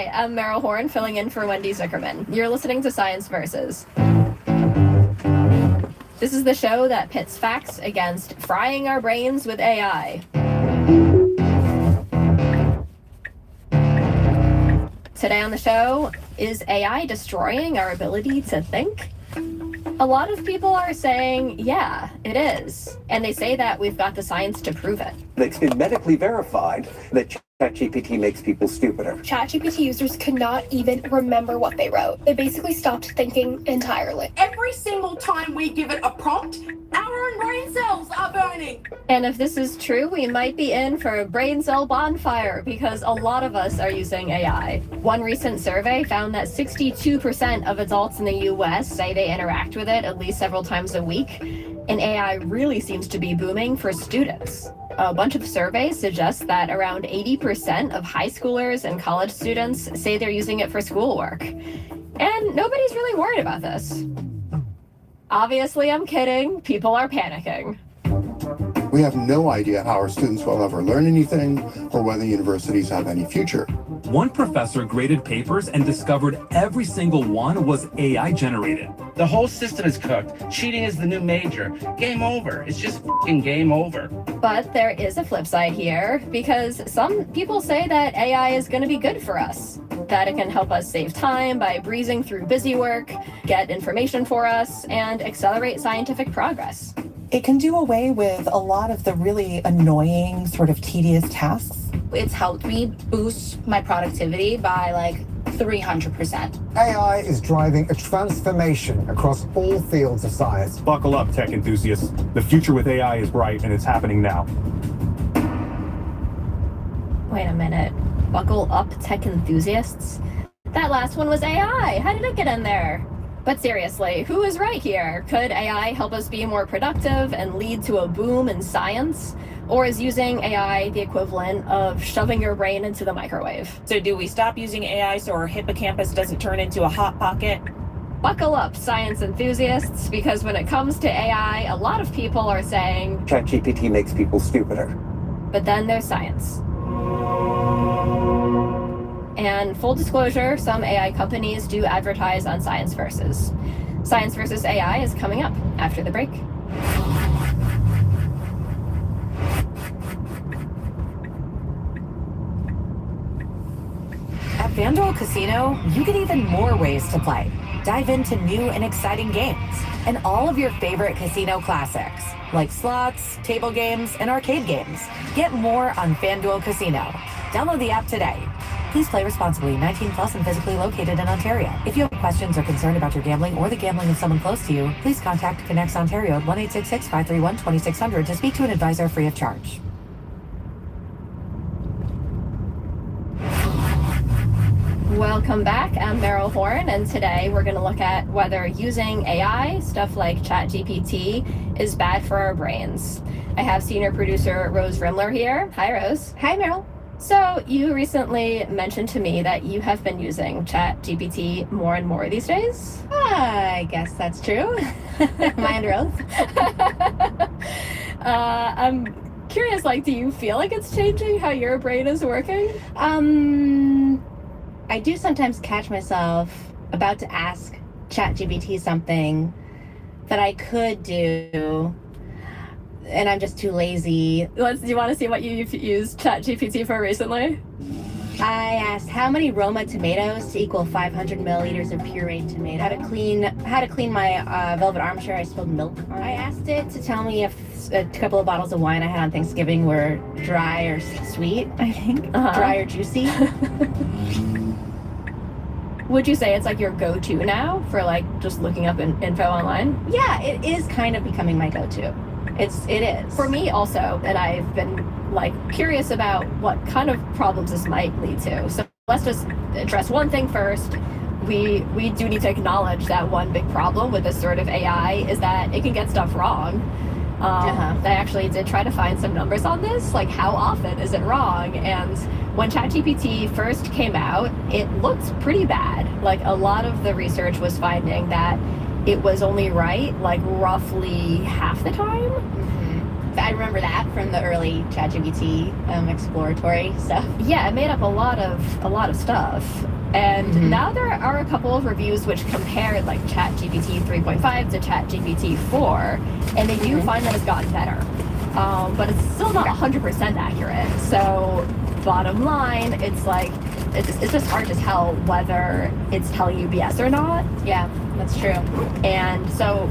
Hi, I'm Meryl Horn, filling in for Wendy Zuckerman. You're listening to Science Versus. This is the show that pits facts against frying our brains with AI. Today on the show, is AI destroying our ability to think? A lot of people are saying, yeah, it is. And they say that we've got the science to prove it. It's been medically verified that Chat GPT makes people stupider. Chat GPT users could not even remember what they wrote. They basically stopped thinking entirely. Every single time we give it a prompt, our own brain cells are burning. And if this is true, we might be in for a brain cell bonfire because a lot of us are using AI. One recent survey found that 62% of adults in the US say they interact with it at least several times a week, and AI really seems to be booming for students. A bunch of surveys suggest that around 80% of high schoolers and college students say they're using it for schoolwork. And nobody's really worried about this. Obviously, I'm kidding. People are panicking. We have no idea how our students will ever learn anything or whether universities have any future. One professor graded papers and discovered every single one was AI generated. The whole system is cooked. Cheating is the new major. Game over. It's just f***ing game over. But there is a flip side here, because some people say that AI is going to be good for us, that it can help us save time by breezing through busy work, get information for us, and accelerate scientific progress. It can do away with a lot of the really annoying, sort of tedious tasks. It's helped me boost my productivity by like 300%. AI is driving a transformation across all fields of science. Buckle up, tech enthusiasts. The future with AI is bright, and it's happening now. Wait a minute. Buckle up, tech enthusiasts? That last one was AI. How did it get in there? But seriously, who is right here? Could AI help us be more productive and lead to a boom in science? Or is using AI the equivalent of shoving your brain into the microwave? So do we stop using AI so our hippocampus doesn't turn into a hot pocket? Buckle up, science enthusiasts, because when it comes to AI, a lot of people are saying Chat GPT makes people stupider. But then there's science. And full disclosure, some AI companies do advertise on Science Versus. Science Versus AI is coming up after the break. At FanDuel Casino, you get even more ways to play. Dive into new and exciting games and all of your favorite casino classics, like slots, table games, and arcade games. Get more on FanDuel Casino. Download the app today. Please play responsibly. 18 plus and physically located in Ontario. If you have questions or concern about your gambling or the gambling of someone close to you, please contact Connects Ontario at 1-866-531-2600 to speak to an advisor free of charge. Welcome back. I'm Meryl Horn, and today we're going to look at whether using AI, stuff like Chat GPT, is bad for our brains. I have senior producer Rose Rimler here. Hi, Rose. Hi, Meryl. So you recently mentioned to me that you have been using Chat GPT more and more these days. I guess that's true. Am I under oath? I'm curious, do you feel like it's changing how your brain is working? I do sometimes catch myself about to ask Chat GPT something that I could do, and I'm just too lazy. Do you want to see what you've used Chat GPT for recently? I asked how many Roma tomatoes to equal 500 milliliters of pureed tomato. How to clean my velvet armchair I spilled milk on. I asked it to tell me if a couple of bottles of wine I had on Thanksgiving were dry or sweet, I think. Dry or juicy. Would you say it's your go-to now for just looking up info online? Yeah, it is kind of becoming my go-to. It is. For me also, and I've been curious about what kind of problems this might lead to. So let's just address one thing first. We do need to acknowledge that one big problem with this sort of AI is that it can get stuff wrong. I actually did try to find some numbers on this, how often is it wrong? And when ChatGPT first came out, it looked pretty bad. A lot of the research was finding that it was only right roughly half the time. I remember that from the early Chat GPT exploratory stuff. Yeah, it made up a lot of stuff. And now there are a couple of reviews which compare like Chat GPT 3.5 to Chat GPT 4, and they do find that it's gotten better. But it's still not 100% accurate. So bottom line, it's like, it's just hard to tell whether it's telling you BS or not. Yeah, that's true. And so,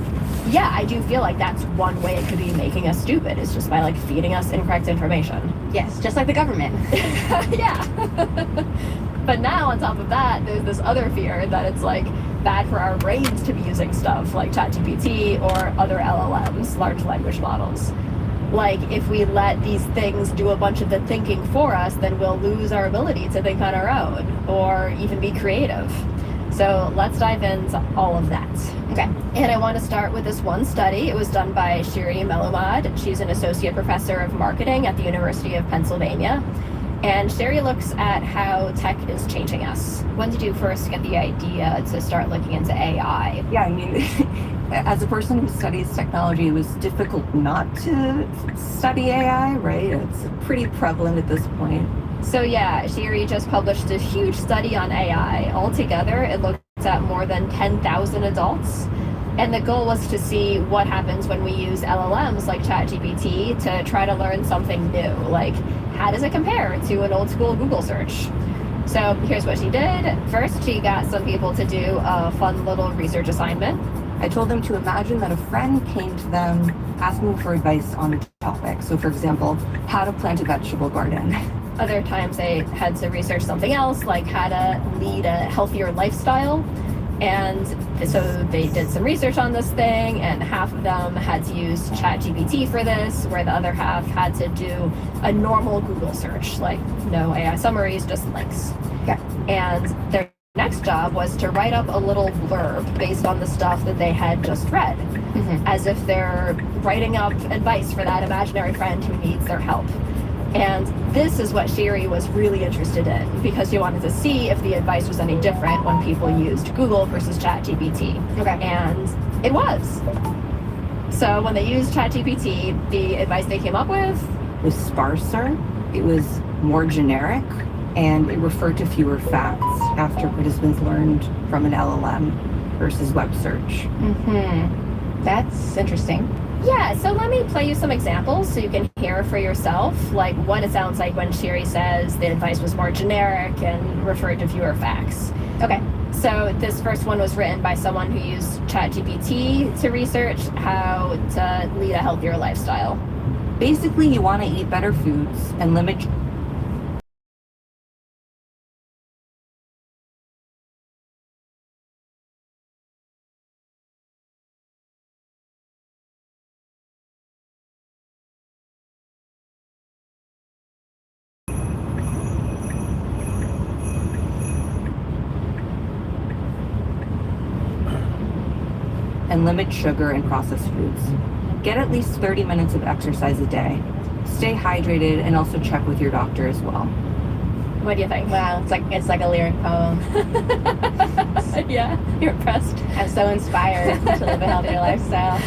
yeah, I do feel like that's one way it could be making us stupid, is just by like feeding us incorrect information. Yes, just like the government. Yeah. But now on top of that, there's this other fear that it's like bad for our brains to be using stuff like ChatGPT or other LLMs, large language models. Like, if we let these things do a bunch of the thinking for us, then we'll lose our ability to think on our own or even be creative. So let's dive into all of that. Okay. And I want to start with this one study. It was done by Shiri Melumad. She's an associate professor of marketing at the University of Pennsylvania. And Sherry looks at how tech is changing us. When did you first get the idea to start looking into AI? Yeah, I mean, as a person who studies technology, it was difficult not to study AI, right? It's pretty prevalent at this point. So yeah, Sherry just published a huge study on AI. Altogether, it looked at more than 10,000 adults. And the goal was to see what happens when we use LLMs like Chat GPT to try to learn something new. Like, how does it compare to an old school Google search? So here's what she did. First, she got some people to do a fun little research assignment. I told them to imagine that a friend came to them asking for advice on a topic. So for example, how to plant a vegetable garden. Other times they had to research something else, like how to lead a healthier lifestyle. And so they did some research on this thing, and half of them had to use Chat GPT for this, where the other half had to do a normal Google search, like no AI summaries, just links. Okay. And their next job was to write up a little blurb based on the stuff that they had just read, as if they're writing up advice for that imaginary friend who needs their help. And this is what Sherry was really interested in, because she wanted to see if the advice was any different when people used Google versus ChatGPT. Okay. And it was. So when they used ChatGPT, the advice they came up with was sparser. It was more generic, and it referred to fewer facts after participants learned from an LLM versus web search. That's interesting. Yeah, so let me play you some examples so you can hear for yourself, like what it sounds like when Sherry says the advice was more generic and referred to fewer facts. Okay. So this first one was written by someone who used ChatGPT to research how to lead a healthier lifestyle. Basically, you want to eat better foods and limit sugar and processed foods. Get at least 30 minutes of exercise a day. Stay hydrated, and also check with your doctor as well. What do you think? Wow, it's like a lyric poem. Yeah, you're impressed. I'm so inspired to live a healthier lifestyle.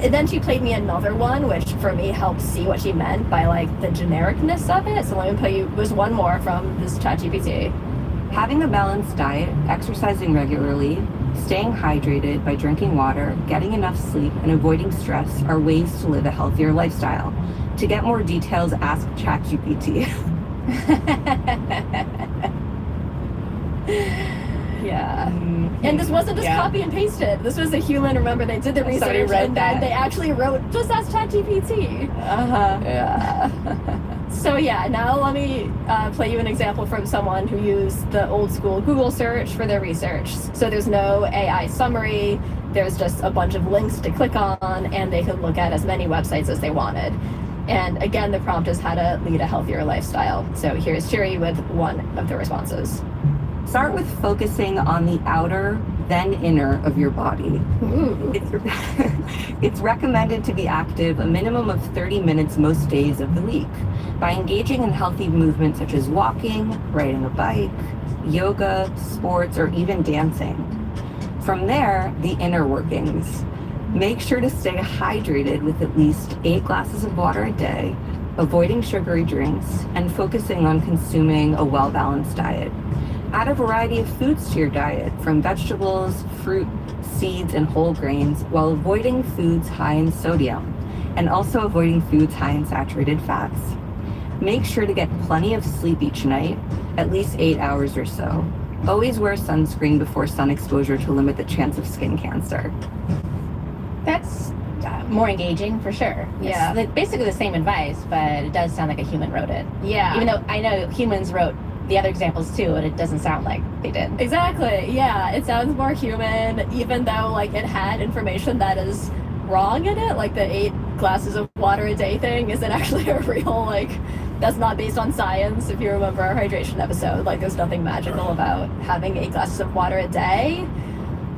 And then she played me another one, which for me helped see what she meant by like the genericness of it. So let me play you, there's one more from this ChatGPT. Having a balanced diet, exercising regularly, staying hydrated by drinking water, getting enough sleep, and avoiding stress are ways to live a healthier lifestyle. To get more details, ask ChatGPT. Yeah. And this wasn't just copy and pasted. This was a human. Remember, they did the research and then they actually wrote, just ask ChatGPT. Yeah. So yeah, now let me play you an example from someone who used the old school Google search for their research. So there's no AI summary. There's just a bunch of links to click on, and they could look at as many websites as they wanted. And again, the prompt is how to lead a healthier lifestyle. So here's Shiri with one of the responses. Start with focusing on the outer, then inner of your body. It's recommended to be active a minimum of 30 minutes most days of the week by engaging in healthy movements such as walking, riding a bike, yoga, sports, or even dancing. From there, the inner workings. Make sure to stay hydrated with at least 8 glasses of water a day, avoiding sugary drinks, and focusing on consuming a well-balanced diet. Add a variety of foods to your diet, from vegetables, fruit, seeds, and whole grains, while avoiding foods high in sodium, and also avoiding foods high in saturated fats. Make sure to get plenty of sleep each night, at least 8 hours or so. Always wear sunscreen before sun exposure to limit the chance of skin cancer. That's more engaging for sure. Yeah. It's basically the same advice, but it does sound like a human wrote it. Yeah. Even though I know humans wrote the other examples too, and it doesn't sound like they did. Exactly. Yeah. It sounds more human, even though like it had information that is wrong in it. Like the 8 glasses of water a day thing isn't actually a real, like, that's not based on science. If you remember our hydration episode, like there's nothing magical about having 8 glasses of water a day.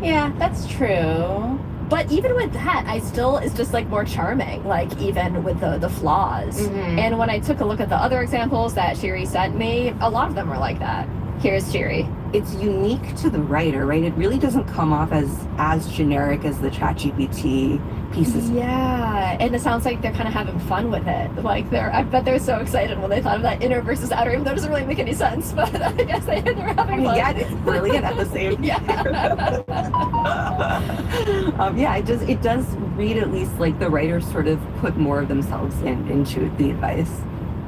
Yeah, that's true. But even with that, it's just like more charming, like even with the flaws. Mm-hmm. And when I took a look at the other examples that Shiri sent me, a lot of them were like that. Here's Shiri. It's unique to the writer, right? It really doesn't come off as generic as the Chat GPT pieces. Yeah, and it sounds like they're kind of having fun with it. Like I bet they're so excited when they thought of that inner versus outer, even though it doesn't really make any sense. But I guess they're having fun. Yeah, it's brilliant at the same. Yeah. Yeah, it does read at least like the writers sort of put more of themselves into the advice.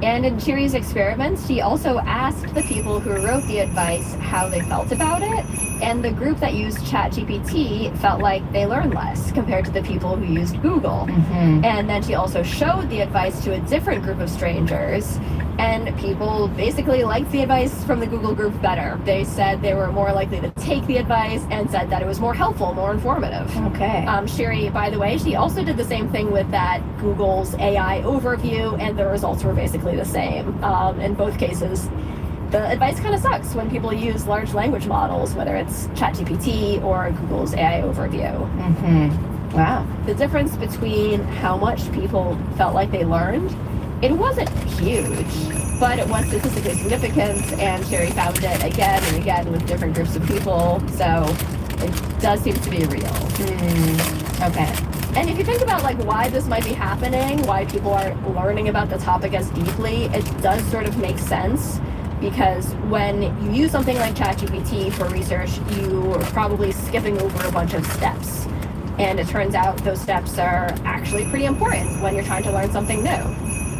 And in Shiri's experiments, she also asked the people who wrote the advice how they felt about it, and the group that used Chat GPT felt like they learned less compared to the people who used Google. Mm-hmm. And then she also showed the advice to a different group of strangers, and people basically liked the advice from the Google group better. They said they were more likely to take the advice and said that it was more helpful, more informative. Okay. Shiri, by the way, she also did the same thing with that Google's AI overview, and the results were basically the same. In both cases, the advice kind of sucks when people use large language models, whether it's ChatGPT or Google's AI overview. Mm-hmm. Wow. The difference between how much people felt like they learned, it wasn't huge, but it was statistically significant, and Shiri found it again and again with different groups of people, so it does seem to be real. Okay. And if you think about like why this might be happening, why people are learning about the topic as deeply, it does sort of make sense, because when you use something like ChatGPT for research, you are probably skipping over a bunch of steps. And it turns out those steps are actually pretty important when you're trying to learn something new.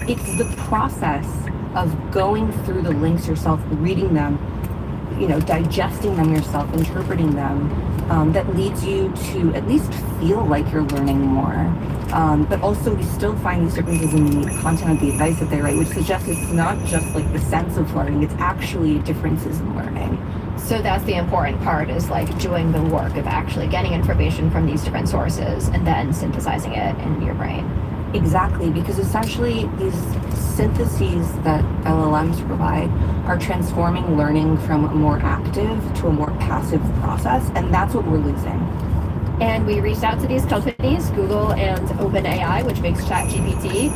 It's the process of going through the links yourself, reading them, digesting them yourself, interpreting them, that leads you to at least feel like you're learning more. But also we still find these differences in the content of the advice that they write, which suggests it's not just like the sense of learning, it's actually differences in learning. So that's the important part, is like doing the work of actually getting information from these different sources and then synthesizing it in your brain. Exactly, because essentially these syntheses that LLMs provide are transforming learning from a more active to a more passive process, and that's what we're losing. And we reached out to these companies, Google and OpenAI, which makes ChatGPT,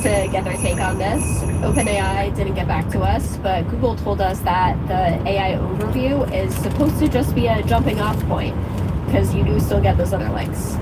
to get their take on this. OpenAI didn't get back to us, but Google told us that the AI overview is supposed to just be a jumping off point, because you do still get those other links.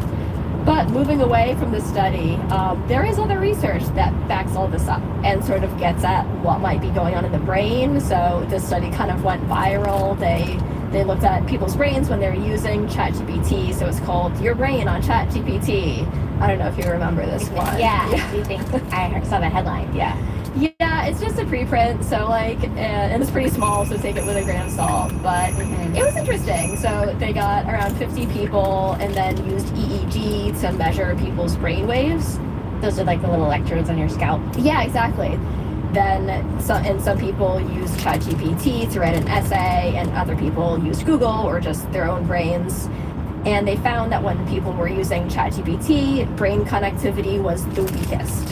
But moving away from the study, there is other research that backs all this up and sort of gets at what might be going on in the brain. So this study kind of went viral. They looked at people's brains when they were using ChatGPT. So it's called Your Brain on ChatGPT. I don't know if you remember this one. Yeah. I think I saw that headline. Yeah. Yeah, it's just a preprint, so and it's pretty small, so take it with a grain of salt, but it was interesting. So they got around 50 people and then used EEG to measure people's brain waves. Those are like the little electrodes on your scalp. Yeah, exactly. Then some people used ChatGPT to write an essay, and other people used Google or just their own brains. And they found that when people were using ChatGPT, brain connectivity was the weakest,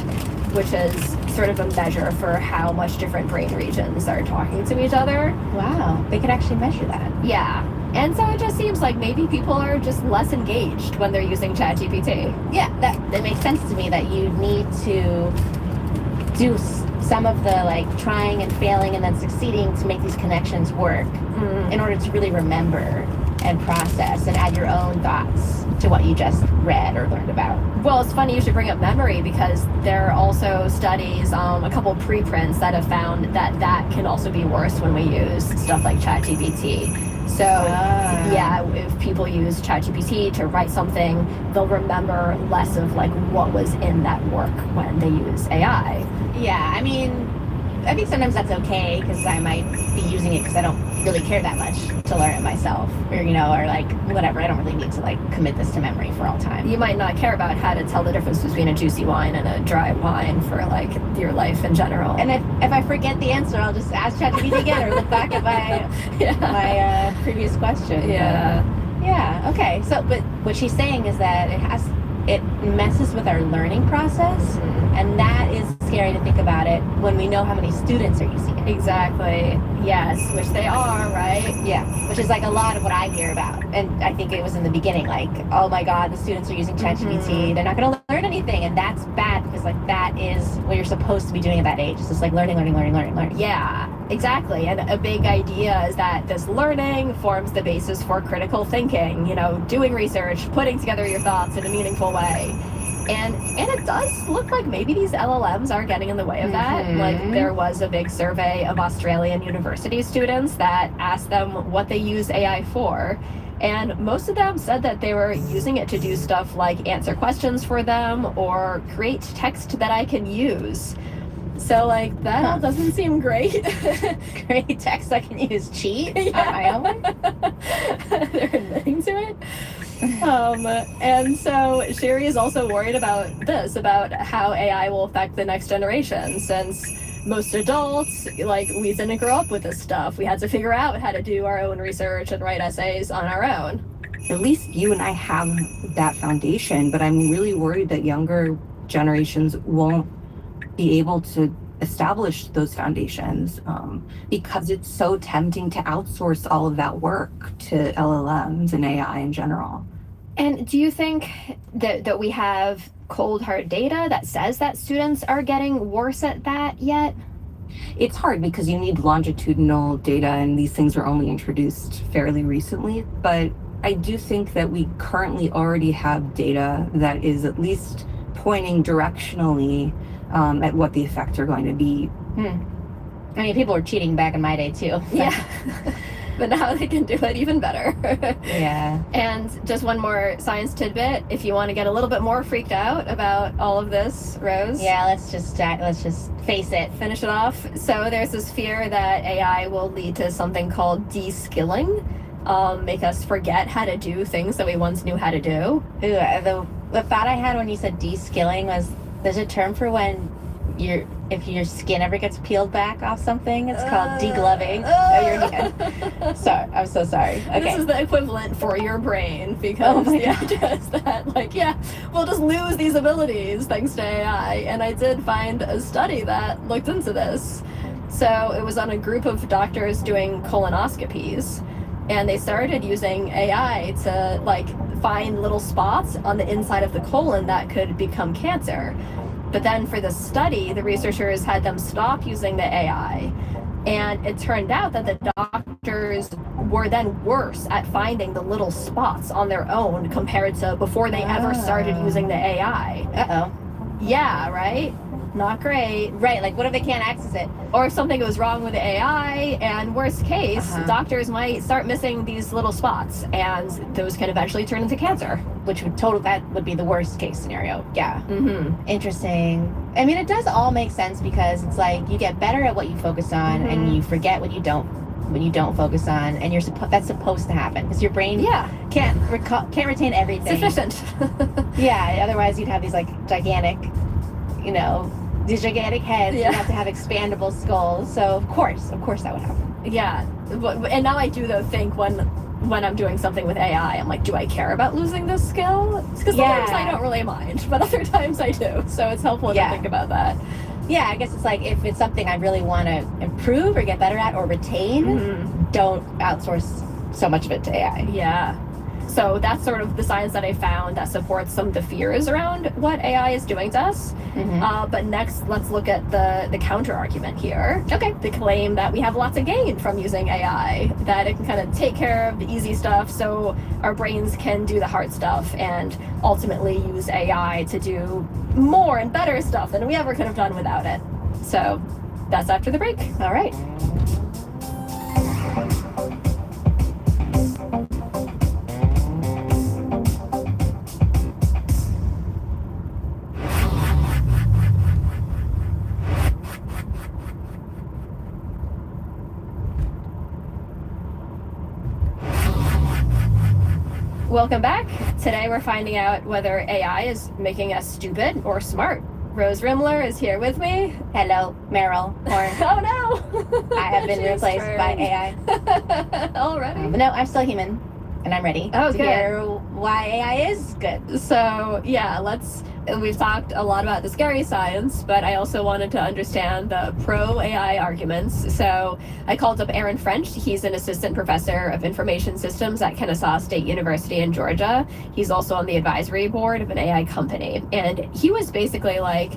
which is sort of a measure for how much different brain regions are talking to each other. Wow, they could actually measure that. Yeah. And so it just seems like maybe people are just less engaged when they're using ChatGPT. Yeah, that makes sense to me, that you need to do some of the like trying and failing and then succeeding to make these connections work in order to really remember and process and add your own thoughts to what you just read or learned about. Well, it's funny you should bring up memory because there are also studies, a couple preprints that have found that that can also be worse when we use stuff like Chat GPT. So yeah, if people use Chat GPT to write something, they'll remember less of like what was in that work when they use AI. Yeah, I mean, I think sometimes that's okay because I might be using it because I don't really care that much to learn it myself, or or like whatever. I don't really need to like commit this to memory for all time. You might not care about how to tell the difference between a juicy wine and a dry wine for like your life in general. And if I forget the answer, I'll just ask ChatGPT again or look back at my previous question. Yeah. Yeah. Okay. So, but what she's saying is that it messes with our learning process, and that is scary to think about it when we know how many students are using it. Exactly. Yes, which they are, right? Yeah, which is like a lot of what I hear about. And I think it was in the beginning, like, oh my God, the students are using ChatGPT. They're not going to learn anything. And that's bad because like that is what you're supposed to be doing at that age. It's just like learning. Yeah, exactly. And a big idea is that this learning forms the basis for critical thinking, doing research, putting together your thoughts in a meaningful way. And it does look like maybe these LLMs are getting in the way of that. Like there was a big survey of Australian university students that asked them what they use AI for. And most of them said that they were using it to do stuff like answer questions for them or create text that I can use. So like that all doesn't seem great. Create text I can use, cheat on my own. They're admitting to it. And so Sherry is also worried about how AI will affect the next generation, since most adults, like, we didn't grow up with this stuff. We had to figure out how to do our own research and write essays on our own. At least you and I have that foundation, but I'm really worried that younger generations won't be able to establish those foundations because it's so tempting to outsource all of that work to LLMs and AI in general. And do you think that we have cold hard data that says that students are getting worse at that yet? It's hard because you need longitudinal data and these things were only introduced fairly recently, but I do think that we currently already have data that is at least pointing directionally at what the effects are going to be. I mean, people were cheating back in my day too. Yeah. But now they can do it even better. Yeah. And just one more science tidbit, if you want to get a little bit more freaked out about all of this, Rose. Yeah, let's just face it. Finish it off. So there's this fear that AI will lead to something called de-skilling, make us forget how to do things that we once knew how to do. Ooh, the thought I had when you said de-skilling was, there's a term for when if your skin ever gets peeled back off something, it's called degloving of your hand. Sorry, I'm so sorry. Okay. This is the equivalent for your brain, because the idea is that, like, yeah, we'll just lose these abilities thanks to AI. And I did find a study that looked into this. So it was on a group of doctors doing colonoscopies, and they started using AI to like find little spots on the inside of the colon that could become cancer. But then for the study, the researchers had them stop using the AI. And it turned out that the doctors were then worse at finding the little spots on their own compared to before they ever started using the AI. Uh-oh. Yeah, right? Not great. Right, like what if they can't access it? Or if something goes wrong with the AI, and worst case, doctors might start missing these little spots, and those can eventually turn into cancer. Which that would be the worst case scenario. Yeah. Mm-hmm. Interesting. I mean, it does all make sense because it's like you get better at what you focus on, and you forget what you don't focus on, and that's supposed to happen because your brain can't retain everything. Sufficient. Yeah, otherwise you'd have these like gigantic, these gigantic heads. You have to have expandable skulls. So of course that would happen. Yeah, and now I do though think when I'm doing something with AI, I'm like, do I care about losing this skill? Because sometimes I don't really mind, but other times I do. So it's helpful to think about that. Yeah, I guess it's like if it's something I really want to improve or get better at or retain, don't outsource so much of it to AI. Yeah. So that's sort of the science that I found that supports some of the fears around what AI is doing to us. But next, let's look at the counter argument here. Okay. The claim that we have lots of gain from using AI, that it can kind of take care of the easy stuff so our brains can do the hard stuff and ultimately use AI to do more and better stuff than we ever could have done without it. So that's after the break. All right. Welcome back. Today we're finding out whether AI is making us stupid or smart. Rose Rimler is here with me. Hello, Meryl. Oh no! I have been replaced by AI. Already? No, I'm still human, and I'm ready to hear why AI is good. So yeah, we've talked a lot about the scary science, but I also wanted to understand the pro-AI arguments. So I called up Aaron French. He's an assistant professor of information systems at Kennesaw State University in Georgia. He's also on the advisory board of an AI company. And he was basically like,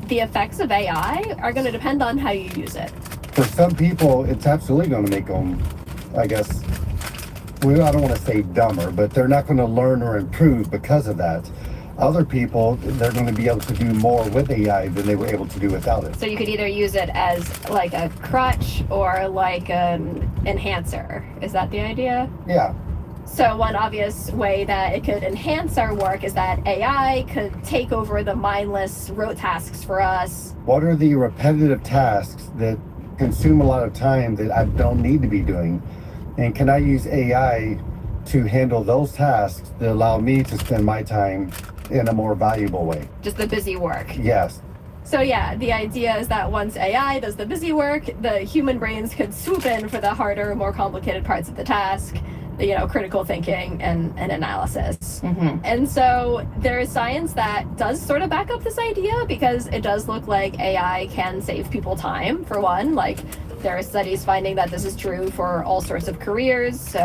the effects of AI are going to depend on how you use it. For some people, it's absolutely going to make them, I guess, well, I don't want to say dumber, but they're not going to learn or improve because of that. Other people, they're going to be able to do more with AI than they were able to do without it. So you could either use it as like a crutch or like an enhancer. Is that the idea? Yeah. So one obvious way that it could enhance our work is that AI could take over the mindless rote tasks for us. What are the repetitive tasks that consume a lot of time that I don't need to be doing? And can I use AI to handle those tasks that allow me to spend my time in a more valuable way? Just the busy work. Yes. So yeah, the idea is that once AI does the busy work, the human brains could swoop in for the harder, more complicated parts of the task, critical thinking and analysis. And so there is science that does sort of back up this idea, because it does look like AI can save people time, for one. Like, there are studies finding that this is true for all sorts of careers. So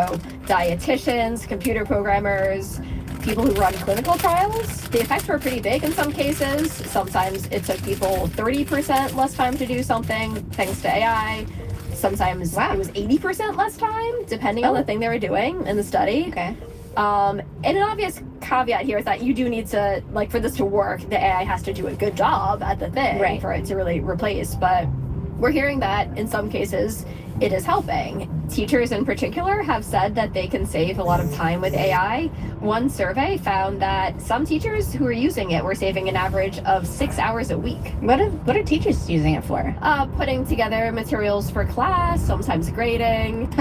dietitians, computer programmers, people who run clinical trials. The effects were pretty big in some cases. Sometimes it took people 30% less time to do something thanks to AI. Sometimes it was 80% less time, depending on the thing they were doing in the study. Okay. And an obvious caveat here is that you do need to, like, for this to work, the AI has to do a good job at the thing for it to really replace. But we're hearing that in some cases it is helping. Teachers in particular have said that they can save a lot of time with AI. One survey found that some teachers who are using it were saving an average of 6 hours a week. What are teachers using it for? Putting together materials for class, sometimes grading.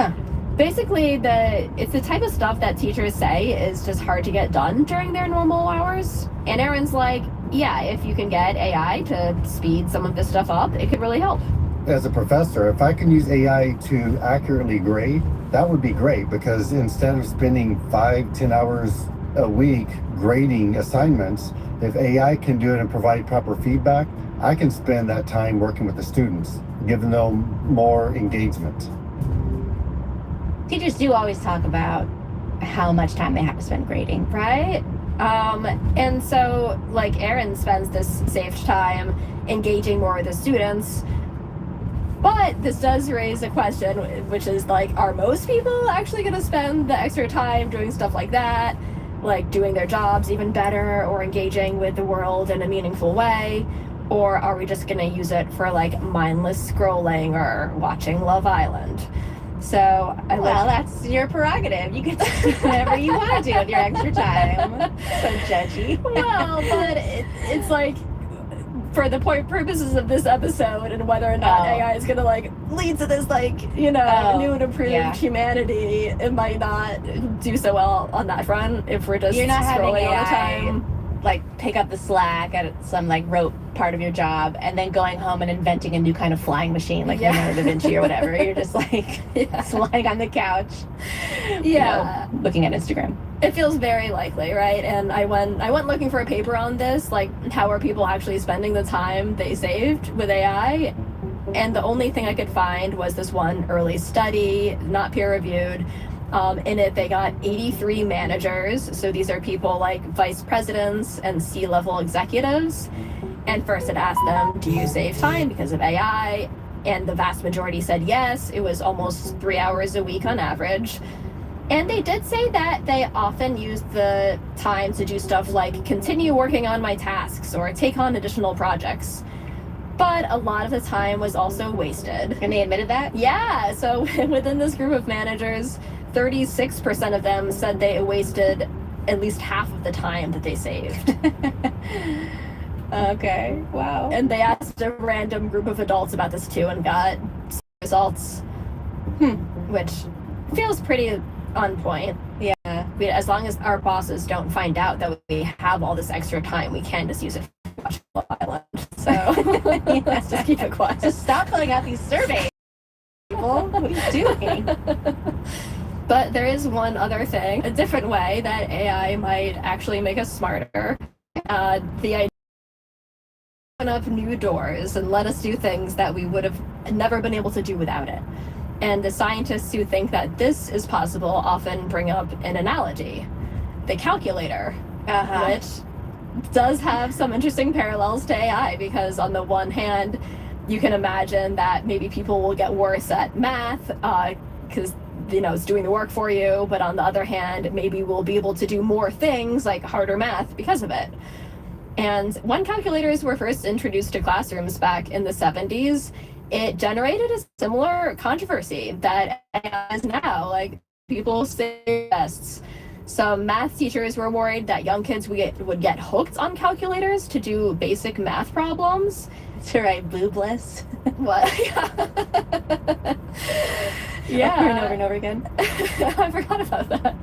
Basically, it's the type of stuff that teachers say is just hard to get done during their normal hours. And Aaron's like, yeah, if you can get AI to speed some of this stuff up, it could really help. As a professor, if I can use AI to accurately grade, that would be great, because instead of spending 5-10 hours a week grading assignments, if AI can do it and provide proper feedback, I can spend that time working with the students, giving them more engagement. Teachers do always talk about how much time they have to spend grading. Right? And so, like, Aaron spends this saved time engaging more with the students. But this does raise a question, which is like, are most people actually going to spend the extra time doing stuff like that, like doing their jobs even better or engaging with the world in a meaningful way? Or are we just going to use it for like mindless scrolling or watching Love Island? So, that's your prerogative. You can do whatever you want to do with your extra time. So judgy. Well, but it's like, for the purposes of this episode and whether or not AI is going to like lead to this like, new and improved humanity, it might not do so well on that front if we're just You're not having scrolling AI all the time. like pick up the slack at some like rote part of your job and then going home and inventing a new kind of flying machine like Leonardo da Vinci or whatever. You're just like lying on the couch, looking at Instagram. It feels very likely, right? And I went looking for a paper on this, like how are people actually spending the time they saved with AI? And the only thing I could find was this one early study, not peer reviewed, In it, they got 83 managers. So these are people like vice presidents and C-level executives. And first it asked them, do you save time because of AI? And the vast majority said yes. It was almost 3 hours a week on average. And they did say that they often use the time to do stuff like continue working on my tasks or take on additional projects. But a lot of the time was also wasted. And they admitted that? Yeah. So within this group of managers, 36% of them said they wasted at least half of the time that they saved. Okay, wow. And they asked a random group of adults about this too and got results, which feels pretty on point. Yeah. As long as our bosses don't find out that we have all this extra time, we can just use it for watch Love Island. So let's just keep it quiet. Just stop filling out these surveys, people. What are you doing? But there is one other thing, a different way that AI might actually make us smarter. The idea open up new doors and let us do things that we would have never been able to do without it. And the scientists who think that this is possible often bring up an analogy, the calculator, which does have some interesting parallels to AI, because on the one hand, you can imagine that maybe people will get worse at math because it's doing the work for you, but on the other hand, maybe we'll be able to do more things like harder math because of it. And when calculators were first introduced to classrooms back in the 70s, it generated a similar controversy that AI is now. Like, people say tests. Some math teachers were worried that young kids would get hooked on calculators to do basic math problems. To write boobless. What? Yeah. Over and over and over again. I forgot about that.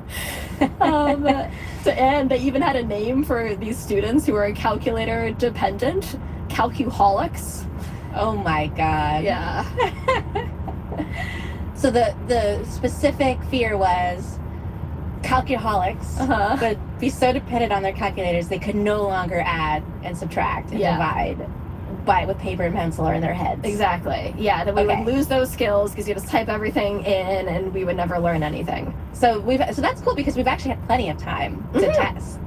And they even had a name for these students who were calculator dependent, calcuholics. Oh my God. Yeah. So the specific fear was calcuholics would be so dependent on their calculators they could no longer add and subtract and divide with paper and pencil or in their heads. Exactly. Yeah, that we would lose those skills because you just type everything in and we would never learn anything. So that's cool because we've actually had plenty of time to test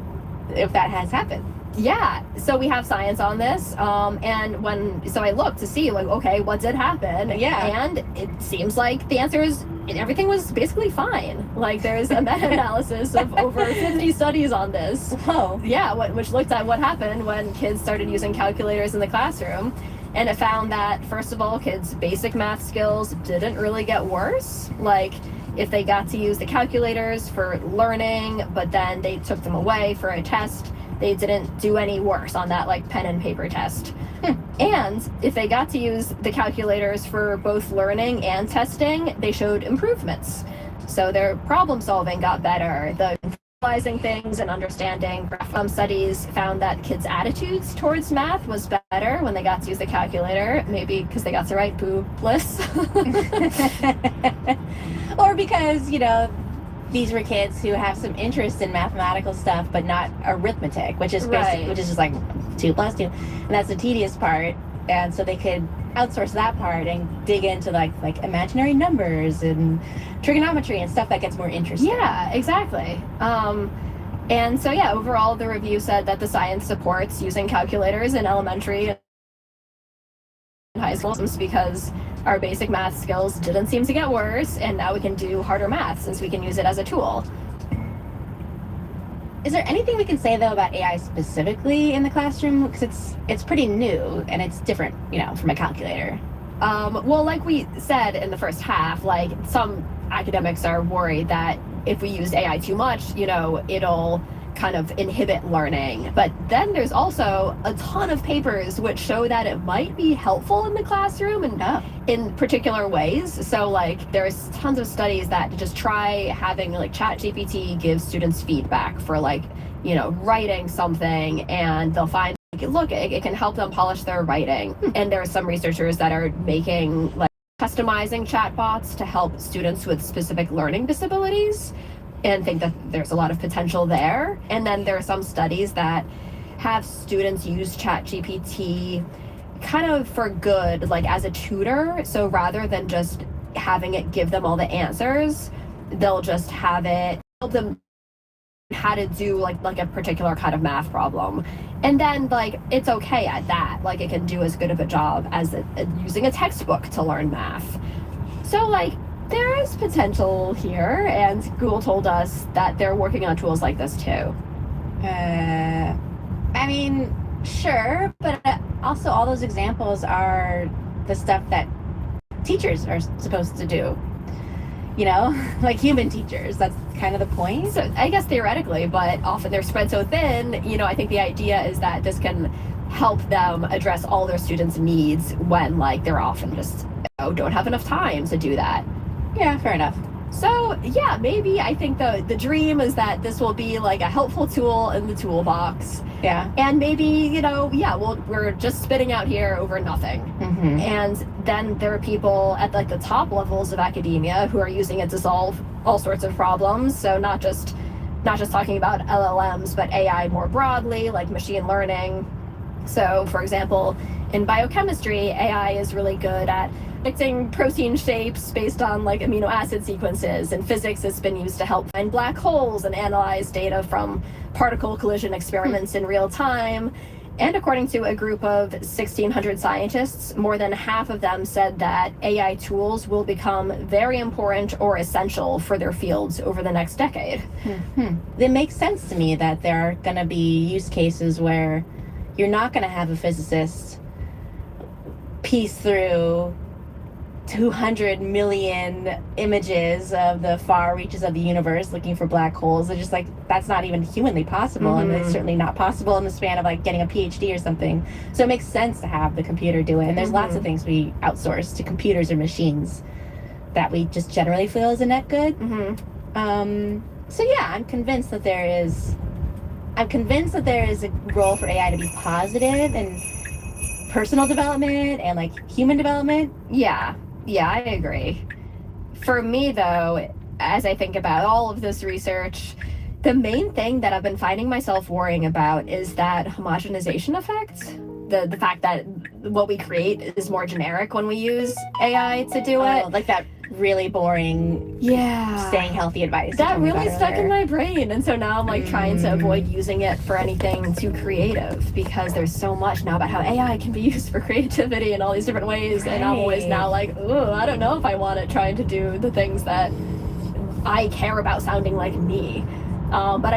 if that has happened. Yeah, so we have science on this, and so I looked to see, like, okay, what did happen? Yeah. And it seems like the answer is everything was basically fine. Like, there's a meta-analysis of over 50 studies on this. Whoa. Yeah, which looked at what happened when kids started using calculators in the classroom, and it found that, first of all, kids' basic math skills didn't really get worse. Like, if they got to use the calculators for learning, but then they took them away for a test, they didn't do any worse on that like pen and paper test. And if they got to use the calculators for both learning and testing, they showed improvements. So their problem solving got better. The analyzing things and understanding. Some studies found that kids' attitudes towards math was better when they got to use the calculator, maybe because they got to write boobless. Or because, these were kids who have some interest in mathematical stuff, but not arithmetic, which is just like 2 + 2, and that's the tedious part. And so they could outsource that part and dig into like imaginary numbers and trigonometry and stuff that gets more interesting. Yeah, exactly. And so overall, the review said that the science supports using calculators in elementary and high schools because our basic math skills didn't seem to get worse, and now we can do harder math since we can use it as a tool. Is there anything we can say though about AI specifically in the classroom? Because it's pretty new and it's different, from a calculator. Well, like we said in the first half, like some academics are worried that if we use AI too much, it'll kind of inhibit learning. But then there's also a ton of papers which show that it might be helpful in the classroom and in particular ways. So like there's tons of studies that just try having like Chat GPT give students feedback for like, writing something, and they'll find, look, it can help them polish their writing. And there are some researchers that are making like customizing chatbots to help students with specific learning disabilities, and think that there's a lot of potential there. And then there are some studies that have students use Chat GPT kind of for good, like as a tutor. So rather than just having it give them all the answers, they'll just have it help them how to do like a particular kind of math problem, and then like it's okay at that. Like it can do as good of a job as using a textbook to learn math. So like there is potential here, and Google told us that they're working on tools like this too. I mean, sure, but also all those examples are the stuff that teachers are supposed to do. You know, like human teachers. That's kind of the point. So I guess theoretically, but often they're spread so thin, you know, I think the idea is that this can help them address all their students' needs when like they're often just don't have enough time to do that. Yeah, fair enough. So yeah, maybe I think the dream is that this will be like a helpful tool in the toolbox. Yeah. And maybe, you know, yeah, we're just spitting out here over nothing. Mm-hmm. And then there are people at like the top levels of academia who are using it to solve all sorts of problems. So not just talking about LLMs, but AI more broadly, like machine learning. So for example, in biochemistry, AI is really good at predicting protein shapes based on like amino acid sequences. In physics, it's been used to help find black holes and analyze data from particle collision experiments in real time. And according to a group of 1,600 scientists, more than half of them said that AI tools will become very important or essential for their fields over the next decade. It makes sense to me that there are going to be use cases where you're not going to have a physicist piece through 200 million images of the far reaches of the universe looking for black holes. They're just like, that's not even humanly possible. And it's certainly not possible in the span of like getting a PhD or something. So it makes sense to have the computer do it. And there's lots of things we outsource to computers or machines that we just generally feel is a net good. So yeah, I'm convinced that there is a role for AI to be positive and personal development and like human development. Yeah, I agree. For me, though, as I think about all of this research, the main thing that I've been finding myself worrying about is that homogenization effect. The fact that what we create is more generic when we use AI to do it. Like that really boring staying healthy advice. That really stuck in my brain. And so now I'm like trying to avoid using it for anything too creative, because there's so much now about how AI can be used for creativity in all these different ways. And I'm always now like, oh, I don't know if I want it trying to do the things that I care about sounding like me. But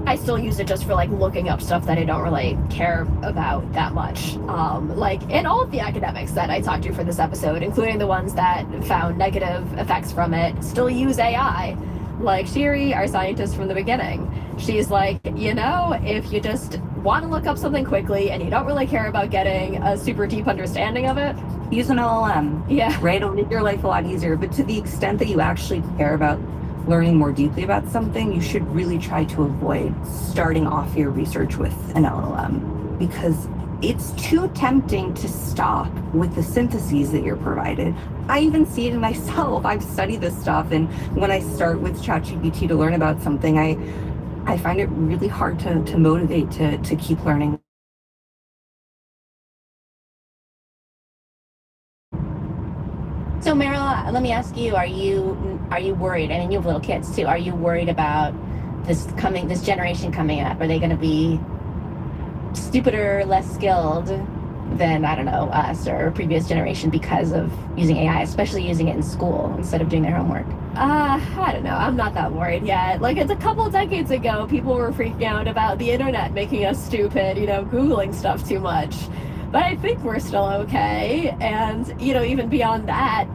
I still use it just for like looking up stuff that I don't really care about that much. Like in all of the academics that I talked to for this episode, including the ones that found negative effects from it, still use AI. Like Shiri, our scientist from the beginning, she's like, you know, if you just want to look up something quickly and you don't really care about getting a super deep understanding of it, use an LLM. Yeah. Right? It'll make your life a lot easier. But to the extent that you actually care about learning more deeply about something, you should really try to avoid starting off your research with an LLM, because it's too tempting to stop with the syntheses that you're provided. I even see it in myself. I've studied this stuff, and when I start with Chat GPT to learn about something, I find it really hard to motivate to keep learning. So Meryl, let me ask you, are you worried? I mean, you have little kids too. Are you worried about this generation coming up? Are they going to be stupider, less skilled than, I don't know, us or a previous generation because of using AI, especially using it in school instead of doing their homework? I don't know. I'm not that worried yet. Like, it's a couple of decades ago, people were freaking out about the internet making us stupid, you know, Googling stuff too much. But I think we're still okay. And, you know, even beyond that,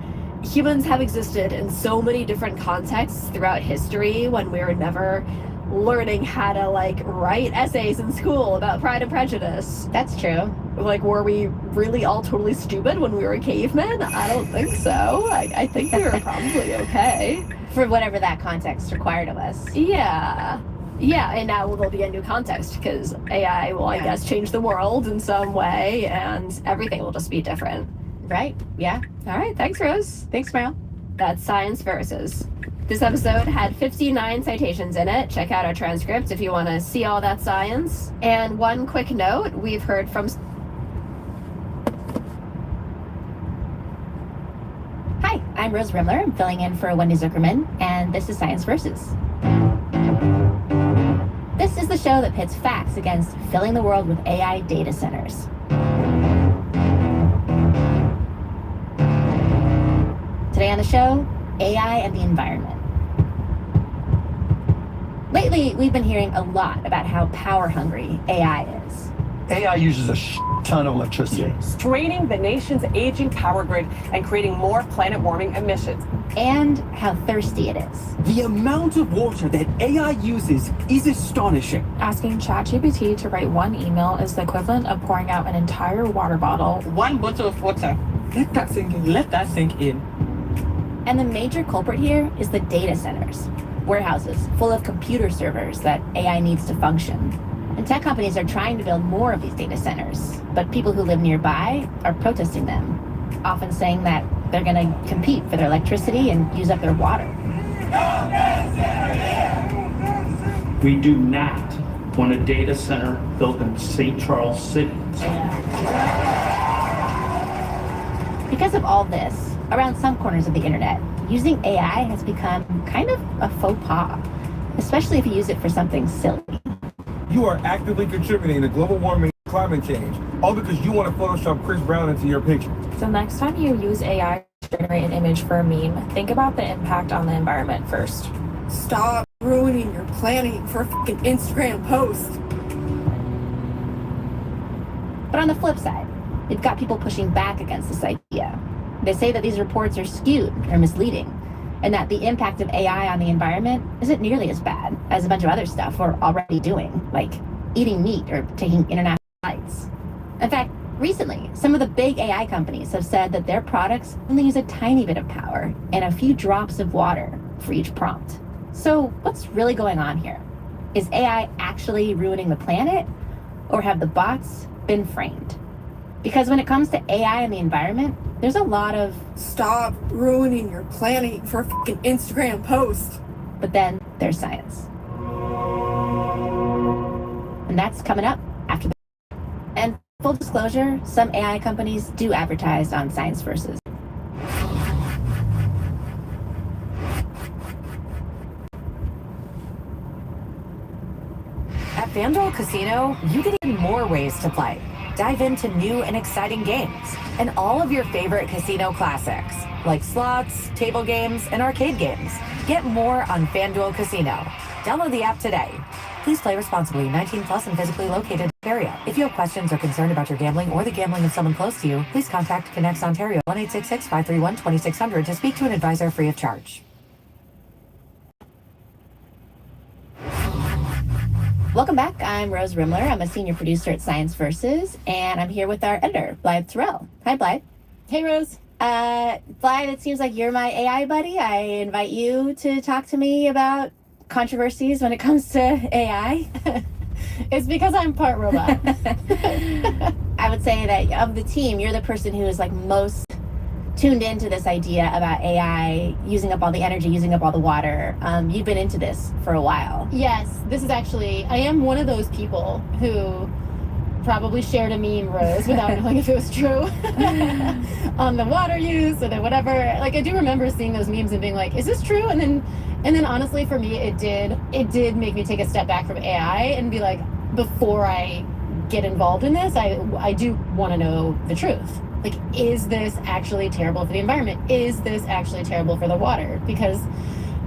humans have existed in so many different contexts throughout history when we were never learning how to, like, write essays in school about Pride and Prejudice. That's true. Like, were we really all totally stupid when we were cavemen? I don't think so. I think we were probably okay. For whatever that context required of us. Yeah. Yeah, and now there'll be a new context because AI will, I guess, change the world in some way, and everything will just be different. Right, yeah. All right, thanks, Rose. Thanks, Meryl. That's Science Versus. This episode had 59 citations in it. Check out our transcript if you want to see all that science. And one quick note, we've heard from... Hi, I'm I'm Rose Rimler. I'm filling in for Wendy Zuckerman, and this is Science Versus. This is the show that pits facts against filling the world with AI data centers. Today on the show, AI and the environment. Lately, we've been hearing a lot about how power-hungry AI is. AI uses a ton of electricity. Straining the nation's aging power grid and creating more planet-warming emissions. And how thirsty it is. The amount of water that AI uses is astonishing. Asking Chat GPT to write one email is the equivalent of pouring out an entire water bottle. One bottle of water. Let that sink in. Let that sink in. And the major culprit here is the data centers. Warehouses full of computer servers that AI needs to function. And tech companies are trying to build more of these data centers, but people who live nearby are protesting them, often saying that they're going to compete for their electricity and use up their water. We do not want a data center built in St. Charles City. Because of all this, around some corners of the internet, using AI has become kind of a faux pas, especially if you use it for something silly. You are actively contributing to global warming and climate change, all because you want to Photoshop Chris Brown into your picture. So next time you use AI to generate an image for a meme, think about the impact on the environment first. Stop ruining your planet for a fucking Instagram post. But on the flip side, you've got people pushing back against this idea. They say that these reports are skewed or misleading, and that the impact of AI on the environment isn't nearly as bad as a bunch of other stuff we're already doing, like eating meat or taking international flights. In fact, recently, some of the big AI companies have said that their products only use a tiny bit of power and a few drops of water for each prompt. So what's really going on here? Is AI actually ruining the planet, or have the bots been framed? Because when it comes to AI and the environment, there's a lot of stop ruining your planet for a fucking Instagram post. But then there's science. And that's coming up after the... And full disclosure, some AI companies do advertise on Science Versus. At FanDuel Casino, you get even more ways to play. Dive into new and exciting games and all of your favorite casino classics, like slots, table games, and arcade games. Get more on FanDuel Casino. Download the app today. Please play responsibly. 18 plus and physically located in the area. If you have questions or concerned about your gambling or the gambling of someone close to you, please contact Connects Ontario 1-866-531-2600 to speak to an advisor free of charge. Welcome back. I'm Rose Rimler. I'm a senior producer at Science Versus, and I'm here with our editor, Blythe Terrell. Hi, Blythe. Hey, Rose. Blythe, it seems like you're my AI buddy. I invite you to talk to me about controversies when it comes to AI. It's because I'm part robot. I would say that of the team, you're the person who is like most tuned into this idea about AI using up all the energy, using up all the water. You've been into this for a while. Yes, this is actually, I am one of those people who probably shared a meme, Rose, without knowing if it was true on the water use or the whatever. Like, I do remember seeing those memes and being like, is this true? And then honestly, for me, it did make me take a step back from AI and be like, before I get involved in this, I do want to know the truth. Like, is this actually terrible for the environment? Is this actually terrible for the water? Because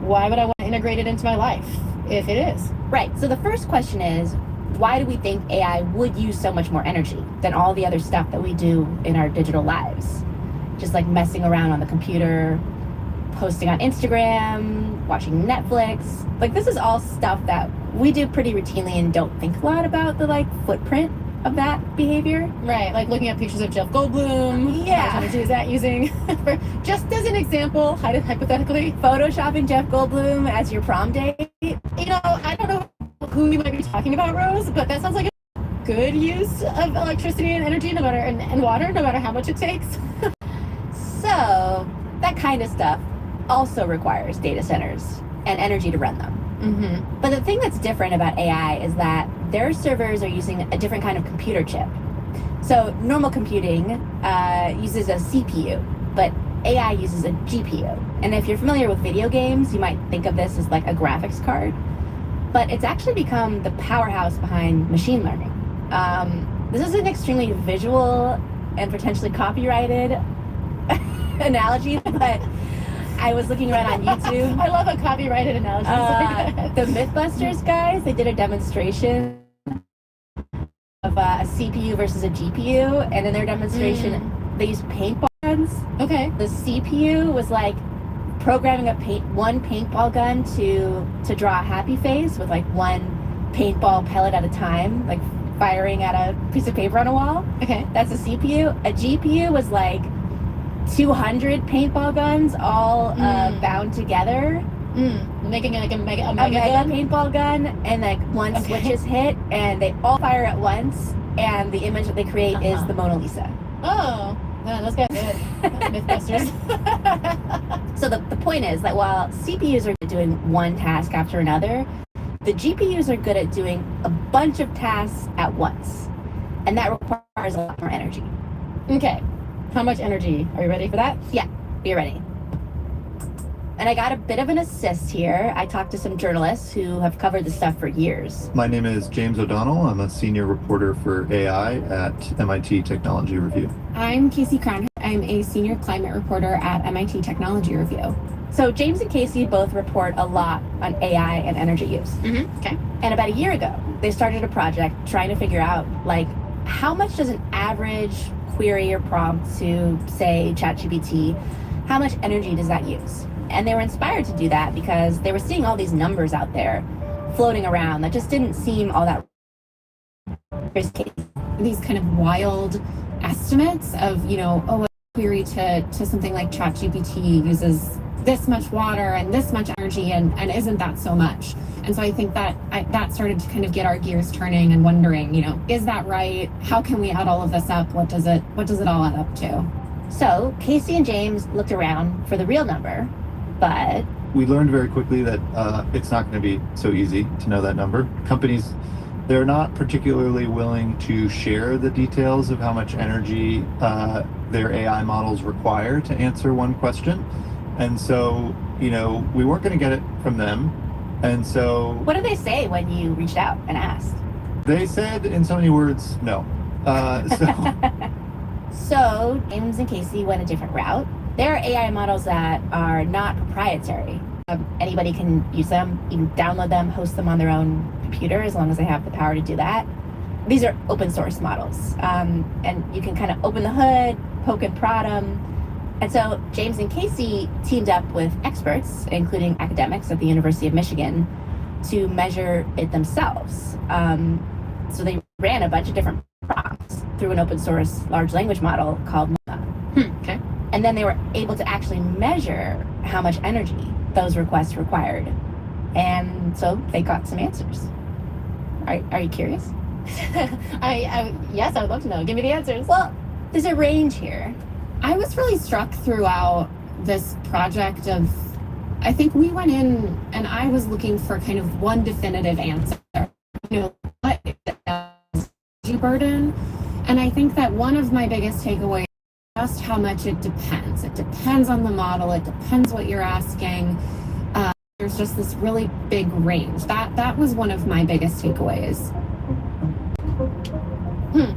why would I want to integrate it into my life if it is? Right. So the first question is, why do we think AI would use so much more energy than all the other stuff that we do in our digital lives? Just like messing around on the computer, posting on Instagram, watching Netflix. Like, this is all stuff that we do pretty routinely and don't think a lot about the like footprint of that behavior. Right, like looking at pictures of Jeff Goldblum. Yeah. How much is that using? Just as an example, hypothetically. Photoshopping Jeff Goldblum as your prom date. You know, I don't know who you might be talking about, Rose, but that sounds like a good use of electricity and energy, no matter, and water, no matter how much it takes. So that kind of stuff also requires data centers and energy to run them. Mm-hmm. But the thing that's different about AI is that their servers are using a different kind of computer chip. So normal computing uses a CPU, but AI uses a GPU. And if you're familiar with video games, you might think of this as like a graphics card. But it's actually become the powerhouse behind machine learning. This is an extremely visual and potentially copyrighted analogy, but I was looking around on YouTube. I love a copyrighted analogy. The Mythbusters guys, they did a demonstration of a CPU versus a GPU, and in their demonstration, they used paintball guns. Okay. The CPU was like programming one paintball gun to draw a happy face with like one paintball pellet at a time, like firing at a piece of paper on a wall. Okay. That's a CPU. A GPU was like 200 paintball guns all bound together. Making like a mega gun? Paintball gun, and like one switch is hit and they all fire at once, and the image that they create is the Mona Lisa. Oh, man, those guys good. Mythbusters. So the point is that while CPUs are doing one task after another, the GPUs are good at doing a bunch of tasks at once, and that requires a lot more energy. Okay. How much energy? Are you ready for that? Yeah, be ready. And I got a bit of an assist here. I talked to some journalists who have covered this stuff for years. My name is James O'Donnell. I'm a senior reporter for AI at MIT Technology Review. I'm Casey Crown. I'm a senior climate reporter at MIT Technology Review. So James and Casey both report a lot on AI and energy use. Okay. And about a year ago, they started a project trying to figure out, like, how much does an average query or prompt to, say, Chat GPT, how much energy does that use? And they were inspired to do that because they were seeing all these numbers out there floating around that just didn't seem all that risky. These kind of wild estimates of, a query to something like Chat GPT uses this much water and this much energy, and isn't that so much? And so I think that that started to kind of get our gears turning and wondering, is that right? How can we add all of this up? What does it all add up to? So Casey and James looked around for the real number, but We learned very quickly that it's not going to be so easy to know that number. Companies, they're not particularly willing to share the details of how much energy their AI models require to answer one question. And so, we weren't going to get it from them. And so... What did they say when you reached out and asked? They said, in so many words, no. So James and Casey went a different route. There are AI models that are not proprietary. Anybody can use them. You can download them, host them on their own computer as long as they have the power to do that. These are open source models. And you can kind of open the hood, poke and prod them. And so James and Casey teamed up with experts, including academics at the University of Michigan, to measure it themselves. So they ran a bunch of different prompts through an open source large language model called Llama. Okay. And then they were able to actually measure how much energy those requests required. And so they got some answers. Are you curious? Yes, I would love to know. Give me the answers. Well, there's a range here. I was really struck throughout this project of, I think we went in and I was looking for kind of one definitive answer. What is the energy burden? And I think that one of my biggest takeaways is just how much it depends. It depends on the model. It depends what you're asking. There's just this really big range. That was one of my biggest takeaways.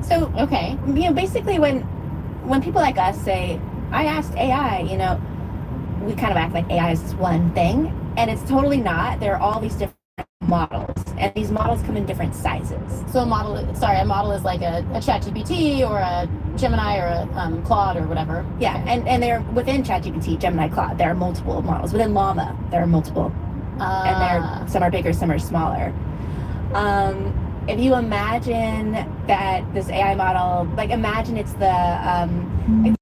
So, okay. Basically when people like us say, I asked AI, we kind of act like AI is this one thing, and it's totally not. There are all these different models, and these models come in different sizes. So a model is like a Chat GPT or a Gemini or a Claude or whatever. Yeah, and they're within Chat GPT, Gemini, Claude, there are multiple models. Within Llama, there are multiple. And some are bigger, some are smaller. If you imagine that this AI model, like imagine it's the